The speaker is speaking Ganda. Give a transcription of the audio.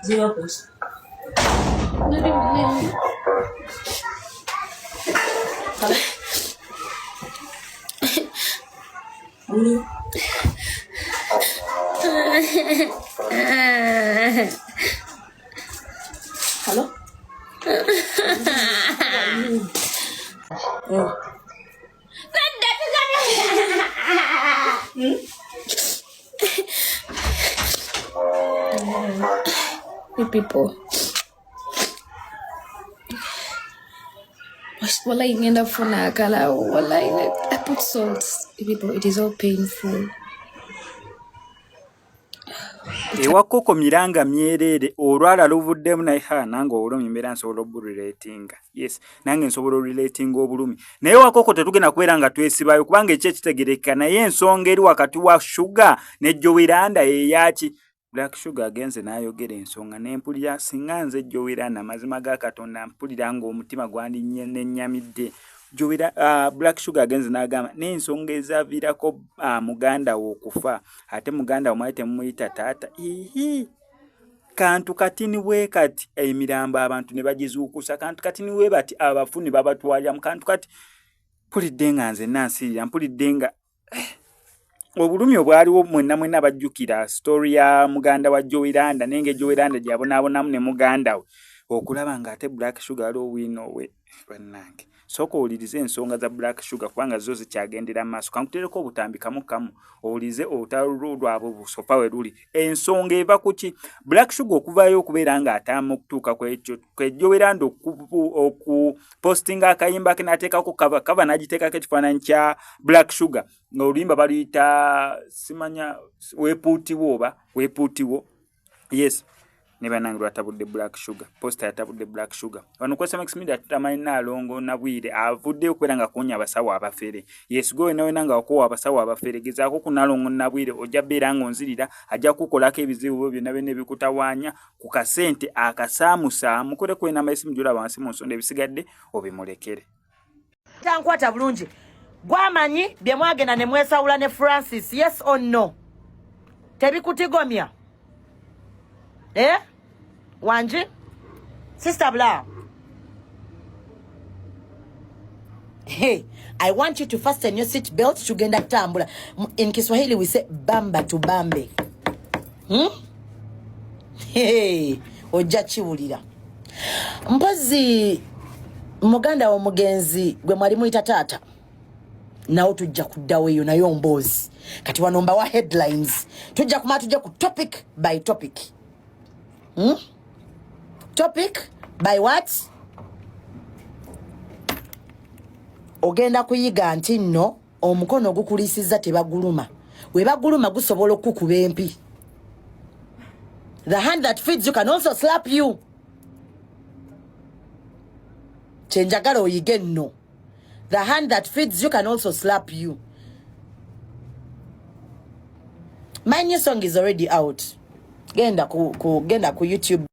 Zero post. Hello? People. Well, I end up for Nakala. Well, I put salt. People, it is all painful. Ewa Coco miranga myerere olwala luvuddemu naye nange obulumi mbeera nsobola obululatinga. Yes, nange nsobola obululatinga obulumi. Naye wa Coco tetugenda kubeera nga twesibayo kubanga ekyo ekitegerekeka naye ensonga eri wakati wa Shuga ne JOWIE LANDA eyaki Black Shuga agenze n'ayogera ensonga n'empulira singa nze JOWIE LANDA mazima ga Katonda mpulira ng'omutima gwandinye n'ennyamidde. Black Shuga agenze n'agamba n'ensonga ezaaviirako muganda wo okufa ate muganda wo mwali temumuyita taata kantu kati niwe kati emirambo abantu ne bagizuukusa kantu kati niwe bati abafuni babatwalira kantu kati mpulidde nga nze nansirira mpulidde nga obulumi obwaliwo mwenna bajjukira story ya muganda wa JOWIE LANDA nenge JOWIE LANDA gyabonaabonamu ne muganda we okulaba nga ate Black Shuga ali owino we bannange soko owulirize ensonga za Black Shuga kubanga zo zikyagendera maaso kankutereko obutambikamu kamu owulize olutalo lwabwe busofa we luli ensonga eva kuki Black Shuga okuvayo okubeera nga atama okutuuka kwekyo JOWIE LANDA okupostinga akayimba ke n'ateekako kava n'agiteekako ekifaananyi kya Black Shuga ng'oluyimba baluyita simanya weepuutiwo yes ne banange lwatabudde Black Shuga posta yatabudde Black Shuga wano kwa Max Media tutamanyi nalongo na bwire avudde okubeera nga kunya abasawo abafere yes go nawe nanga okuwa abasawo abafere gezaako kunalongo na bwire ojja beera ng'onzirira ajja kukolako ebizibu byonna bene bikutawaanya ku kasente akasaamusa mukole kwena mayisimu jula wansi mu nsonda ebisigadde obimulekere tankwata bulungi gwamanyi bye mwagenda ne mwesawula ne Francis yes or no tebikutigomya Wanji? Sister Bla. Hey, I want you to fasten your seat belt tugenda tambula. In Kiswahili we say bamba to bambe. Hey, ojja chiwulira. Mpozi muganda wa mugenzi gwe mwali muyita taata. Nawo tujja kuddawo eyo nayo mbozi. Kati wanomba wa headlines. Tujja ku topic by topic. Topic by what? Ogenda kuyiga nti nno omukono gukulisiza tebaguluma. We baguluma gusobola okukuba empi. The hand that feeds you can also slap you. Chenjagala oyige nno. The hand that feeds you can also slap you. My new song is already out. Genda ku YouTube.